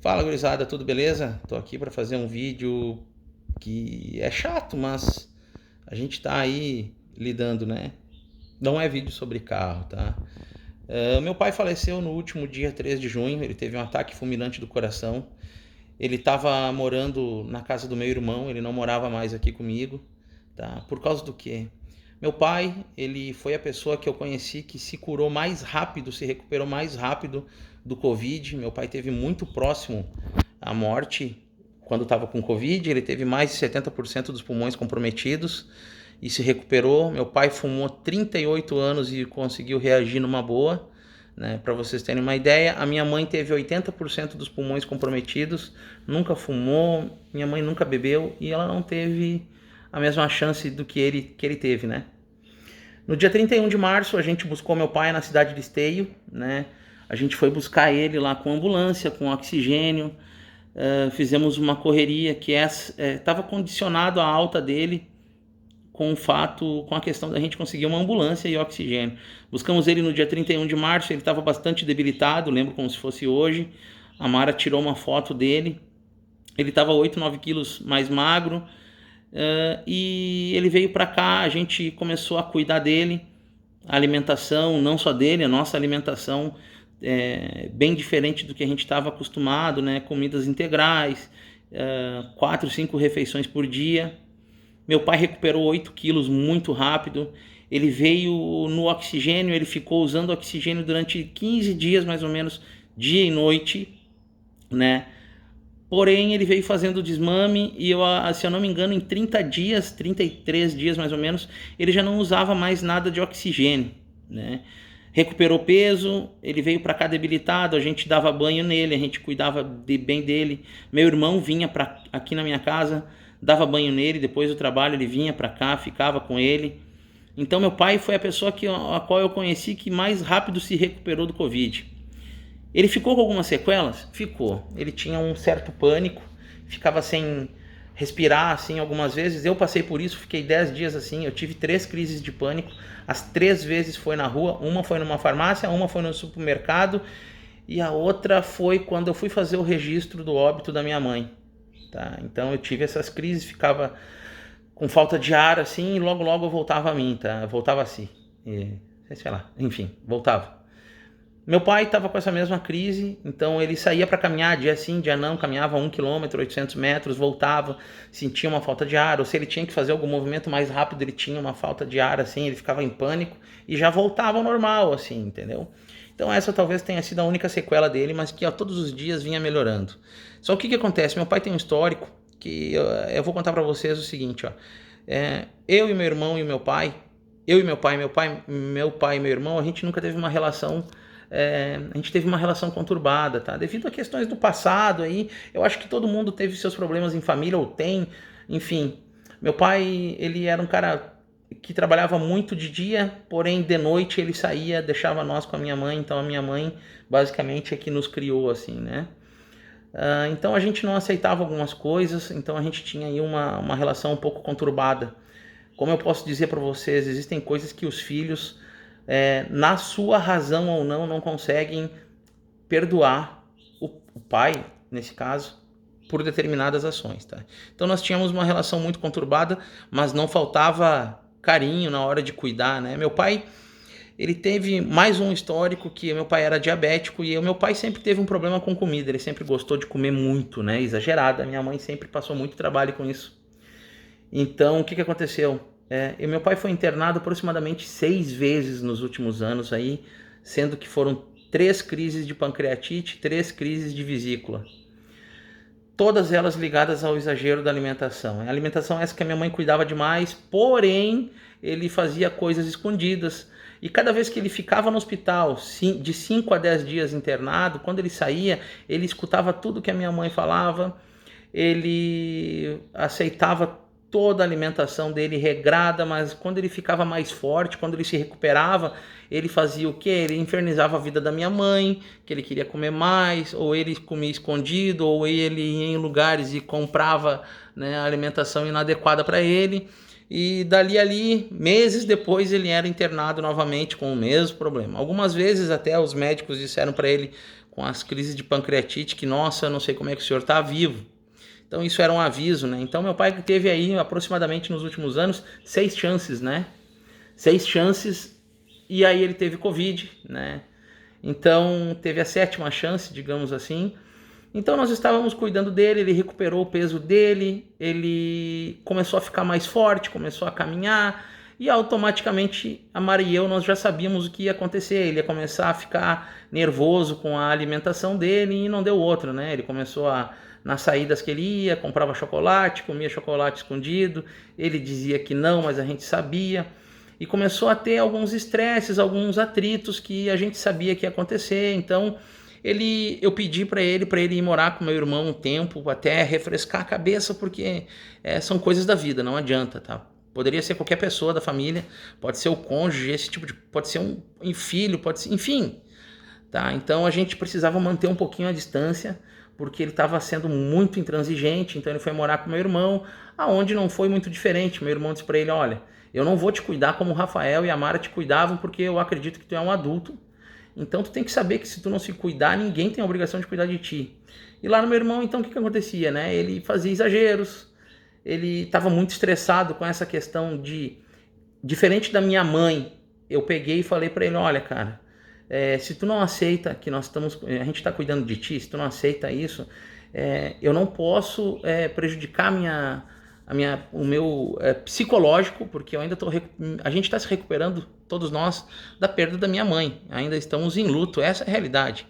Fala, gurizada, tudo beleza? Tô aqui para fazer um vídeo que é chato, mas a gente tá aí lidando, né? Não é vídeo sobre carro, tá? Meu pai faleceu no último dia 3 de junho, ele teve um ataque fulminante do coração. Ele estava morando na casa do meu irmão, ele não morava mais aqui comigo, tá? Por causa do quê? Meu pai, ele foi a pessoa que eu conheci que se curou mais rápido, se recuperou mais rápido do Covid. Meu pai teve muito próximo à morte quando estava com Covid, ele teve mais de 70% dos pulmões comprometidos e se recuperou. Meu pai fumou 38 anos e conseguiu reagir numa boa, né? Para vocês terem uma ideia, a minha mãe teve 80% dos pulmões comprometidos, nunca fumou, minha mãe nunca bebeu e ela não teve a mesma chance do que ele teve, né? No dia 31 de março, a gente buscou meu pai na cidade de Esteio, né? A gente foi buscar ele lá com ambulância, com oxigênio, fizemos uma correria que estava condicionado à alta dele com o fato, com a questão da gente conseguir uma ambulância e oxigênio. Buscamos ele no dia 31 de março, ele estava bastante debilitado, lembro como se fosse hoje. A Mara tirou uma foto dele, ele estava 8, 9 quilos mais magro, e ele veio para cá, a gente começou a cuidar dele, a alimentação, não só dele, a nossa alimentação bem diferente do que a gente estava acostumado, né? Comidas integrais, 4, 5 refeições por dia. Meu pai recuperou 8 quilos muito rápido, ele veio no oxigênio, ele ficou usando oxigênio durante 15 dias mais ou menos, dia e noite, né? Porém, ele veio fazendo desmame e se eu não me engano, em 30 dias, 33 dias mais ou menos, ele já não usava mais nada de oxigênio, né? Recuperou peso, ele veio para cá debilitado, a gente dava banho nele, a gente cuidava bem dele. Meu irmão vinha aqui na minha casa, dava banho nele, depois do trabalho ele vinha para cá, ficava com ele. Então meu pai foi a pessoa a qual eu conheci que mais rápido se recuperou do Covid. Ele ficou com algumas sequelas? Ficou. Ele tinha um certo pânico, ficava sem respirar assim algumas vezes. Eu passei por isso, fiquei 10 dias assim, eu tive 3 crises de pânico. As 3 vezes foi na rua, uma foi numa farmácia, uma foi no supermercado e a outra foi quando eu fui fazer o registro do óbito da minha mãe. Tá? Então eu tive essas crises, ficava com falta de ar assim e logo eu voltava a mim, tá? Eu voltava assim, sei lá, enfim, voltava. Meu pai estava com essa mesma crise, então ele saía para caminhar dia sim, dia não, caminhava 1 km, 800 metros, voltava, sentia uma falta de ar, ou se ele tinha que fazer algum movimento mais rápido, ele tinha uma falta de ar, assim, ele ficava em pânico e já voltava ao normal, assim, entendeu? Então essa talvez tenha sido a única sequela dele, mas que todos os dias vinha melhorando. Só que o que acontece? Meu pai tem um histórico que eu vou contar para vocês o seguinte, ó. Eu e meu irmão e meu pai, meu pai e meu irmão, a gente nunca teve uma relação a gente teve uma relação conturbada, tá? Devido a questões do passado aí, eu acho que todo mundo teve seus problemas em família, ou tem, enfim. Meu pai, ele era um cara que trabalhava muito de dia, porém de noite ele saía, deixava nós com a minha mãe, então a minha mãe basicamente é que nos criou, assim, né? Então a gente não aceitava algumas coisas, então a gente tinha aí uma relação um pouco conturbada. Como eu posso dizer para vocês, existem coisas que os filhos na sua razão ou não conseguem perdoar o pai, nesse caso, por determinadas ações, tá? Então nós tínhamos uma relação muito conturbada, mas não faltava carinho na hora de cuidar, né? Meu pai, ele teve mais um histórico que meu pai era diabético e o meu pai sempre teve um problema com comida, ele sempre gostou de comer muito, né? Exagerado, a minha mãe sempre passou muito trabalho com isso. Então, o que aconteceu? E meu pai foi internado aproximadamente 6 vezes nos últimos anos aí, sendo que foram 3 crises de pancreatite, 3 crises de vesícula. Todas elas ligadas ao exagero da alimentação. A alimentação essa que a minha mãe cuidava demais, porém ele fazia coisas escondidas. E cada vez que ele ficava no hospital, de 5 a 10 dias internado, quando ele saía, ele escutava tudo que a minha mãe falava, ele aceitava toda a alimentação dele regrada, mas quando ele ficava mais forte, quando ele se recuperava, ele fazia o quê? Ele infernizava a vida da minha mãe, que ele queria comer mais, ou ele comia escondido, ou ele ia em lugares e comprava, né, alimentação inadequada para ele. E dali meses depois ele era internado novamente com o mesmo problema. Algumas vezes até os médicos disseram para ele com as crises de pancreatite, que, nossa, eu não sei como é que o senhor está vivo. Então isso era um aviso, né? Então meu pai teve aí aproximadamente nos últimos anos 6 chances, né? 6 chances, e aí ele teve Covid, né? Então teve a 7ª chance, digamos assim. Então nós estávamos cuidando dele, ele recuperou o peso dele, ele começou a ficar mais forte, começou a caminhar, e automaticamente a Mara e eu, nós já sabíamos o que ia acontecer. Ele ia começar a ficar nervoso com a alimentação dele, e não deu outra, né? Ele começou nas saídas que ele ia, comprava chocolate, comia chocolate escondido, ele dizia que não, mas a gente sabia, e começou a ter alguns estresses, alguns atritos que a gente sabia que ia acontecer. Então eu pedi para ele ir morar com meu irmão um tempo, até refrescar a cabeça, porque são coisas da vida, não adianta, tá? Poderia ser qualquer pessoa da família, pode ser o cônjuge, esse tipo de, pode ser um filho, pode ser, enfim, tá? Então a gente precisava manter um pouquinho a distância, porque ele estava sendo muito intransigente. Então ele foi morar com meu irmão, aonde não foi muito diferente. Meu irmão disse para ele: olha, eu não vou te cuidar como o Rafael e a Mara te cuidavam, porque eu acredito que tu é um adulto. Então tu tem que saber que se tu não se cuidar, ninguém tem a obrigação de cuidar de ti. E lá no meu irmão, então, o que acontecia, né? Ele fazia exageros, ele estava muito estressado com essa questão de... Diferente da minha mãe, eu peguei e falei para ele: olha, cara, se tu não aceita que a gente está cuidando de ti, se tu não aceita isso, eu não posso prejudicar o meu psicológico, porque eu ainda a gente está se recuperando, todos nós, da perda da minha mãe. Ainda estamos em luto, essa é a realidade.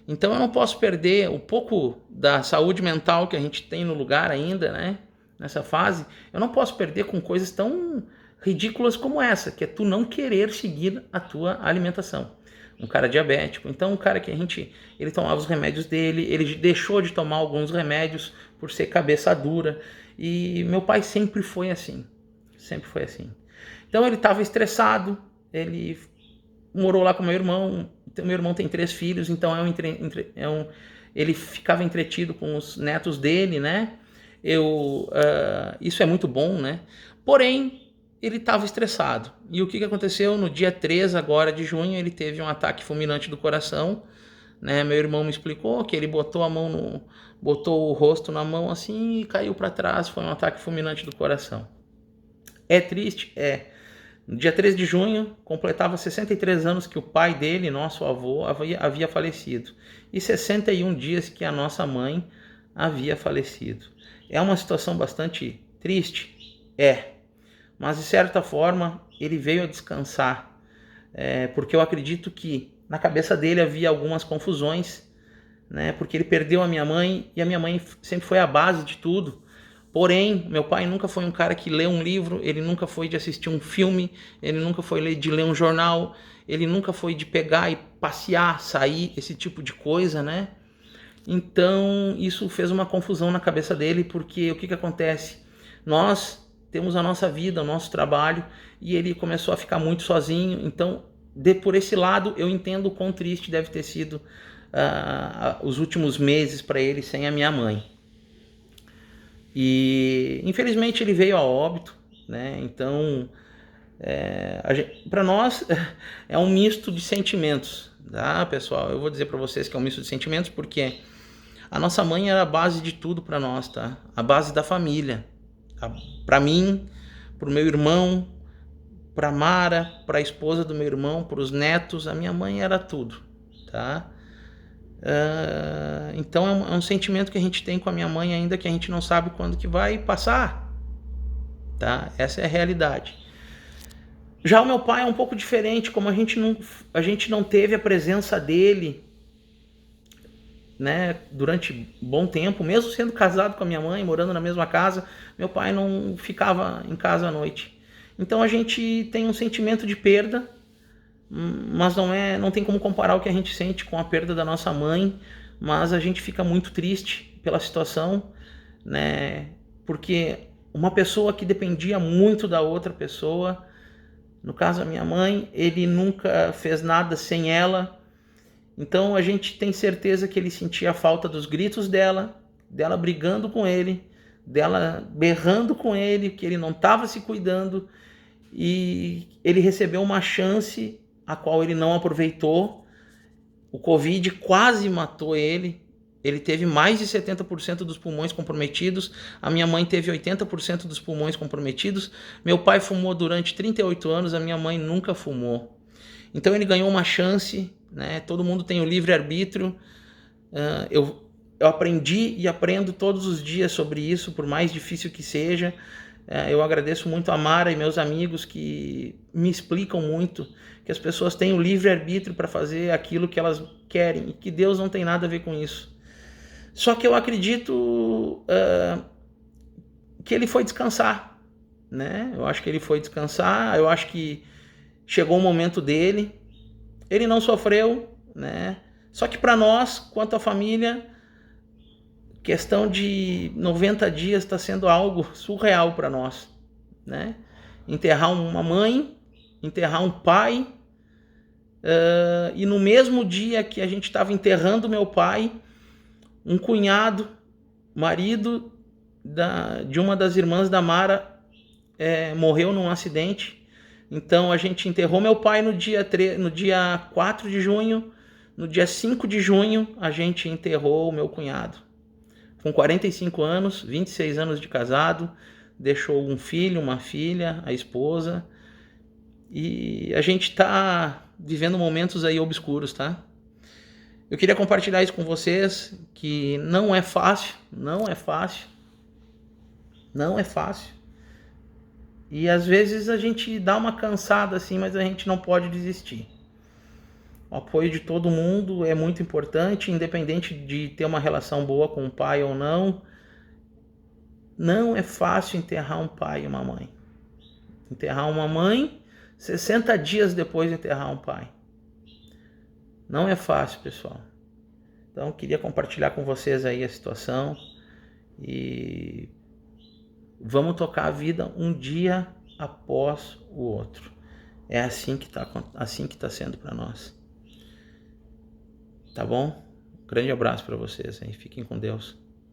Então eu não posso perder o pouco da saúde mental que a gente tem no lugar ainda, né? Nessa fase, eu não posso perder com coisas tão ridículas como essa, que é tu não querer seguir a tua alimentação. Um cara diabético, então um cara que ele tomava os remédios dele, ele deixou de tomar alguns remédios por ser cabeça dura, e meu pai sempre foi assim, sempre foi assim. Então ele estava estressado, ele morou lá com meu irmão tem 3 filhos, então ele ficava entretido com os netos dele, né? Isso é muito bom, né? Porém, ele estava estressado. E o que aconteceu? No dia 3 agora de junho, ele teve um ataque fulminante do coração, né? Meu irmão me explicou que ele botou o rosto na mão assim e caiu para trás. Foi um ataque fulminante do coração. É triste? É. No dia 3 de junho, completava 63 anos que o pai dele, nosso avô, havia falecido. E 61 dias que a nossa mãe havia falecido. É uma situação bastante triste? É. Mas, de certa forma, ele veio a descansar. Porque eu acredito que na cabeça dele havia algumas confusões, né? Porque ele perdeu a minha mãe, e a minha mãe sempre foi a base de tudo. Porém, meu pai nunca foi um cara que lê um livro, ele nunca foi de assistir um filme, ele nunca foi de ler um jornal, ele nunca foi de pegar e passear, sair, esse tipo de coisa, né? Então, isso fez uma confusão na cabeça dele, porque o que acontece? Nós temos a nossa vida, o nosso trabalho, e ele começou a ficar muito sozinho. Então, por esse lado, eu entendo o quão triste deve ter sido os últimos meses para ele sem a minha mãe. E infelizmente ele veio a óbito, né? Então, para nós é um misto de sentimentos, tá, pessoal? Eu vou dizer para vocês que é um misto de sentimentos porque a nossa mãe era a base de tudo para nós, tá? A base da família. Para mim, para o meu irmão, para Mara, para a esposa do meu irmão, para os netos, a minha mãe era tudo, tá? Então é um sentimento que a gente tem com a minha mãe ainda, que a gente não sabe quando que vai passar, tá? Essa é a realidade. Já o meu pai é um pouco diferente, como a gente não teve a presença dele, né, durante bom tempo, mesmo sendo casado com a minha mãe, morando na mesma casa, meu pai não ficava em casa à noite. Então a gente tem um sentimento de perda, mas não tem como comparar o que a gente sente com a perda da nossa mãe, mas a gente fica muito triste pela situação, né? Porque uma pessoa que dependia muito da outra pessoa, no caso a minha mãe, ele nunca fez nada sem ela. Então a gente tem certeza que ele sentia a falta dos gritos dela brigando com ele, dela berrando com ele, que ele não estava se cuidando, e ele recebeu uma chance a qual ele não aproveitou, O Covid quase matou ele. Ele teve mais de 70% dos pulmões comprometidos. A minha mãe teve 80% dos pulmões comprometidos. Meu pai fumou durante 38 anos, a minha mãe nunca fumou. Então ele ganhou uma chance, né? Todo mundo tem o livre-arbítrio. Eu aprendi e aprendo todos os dias sobre isso, por mais difícil que seja. Eu agradeço muito a Mara e meus amigos que me explicam muito que as pessoas têm o livre-arbítrio para fazer aquilo que elas querem e que Deus não tem nada a ver com isso. Só que eu acredito que ele foi descansar, né? Eu acho que ele foi descansar, eu acho que chegou o momento dele. Ele não sofreu, né? Só que para nós, quanto à família, questão de 90 dias está sendo algo surreal para nós, né? Enterrar uma mãe, enterrar um pai, e no mesmo dia que a gente estava enterrando meu pai, um cunhado, marido de uma das irmãs da Mara, morreu num acidente. Então a gente enterrou meu pai no dia 4 de junho, no dia 5 de junho a gente enterrou o meu cunhado. Com 45 anos, 26 anos de casado, deixou um filho, uma filha, a esposa. E a gente tá vivendo momentos aí obscuros, tá? Eu queria compartilhar isso com vocês, que não é fácil, não é fácil, não é fácil. E às vezes a gente dá uma cansada assim, mas a gente não pode desistir. O apoio de todo mundo é muito importante, independente de ter uma relação boa com o pai ou não. Não é fácil enterrar um pai e uma mãe. Enterrar uma mãe, 60 dias depois de enterrar um pai. Não é fácil, pessoal. Então, queria compartilhar com vocês aí a situação. E vamos tocar a vida um dia após o outro. É assim que tá sendo para nós. Tá bom? Grande abraço para vocês, hein? Fiquem com Deus.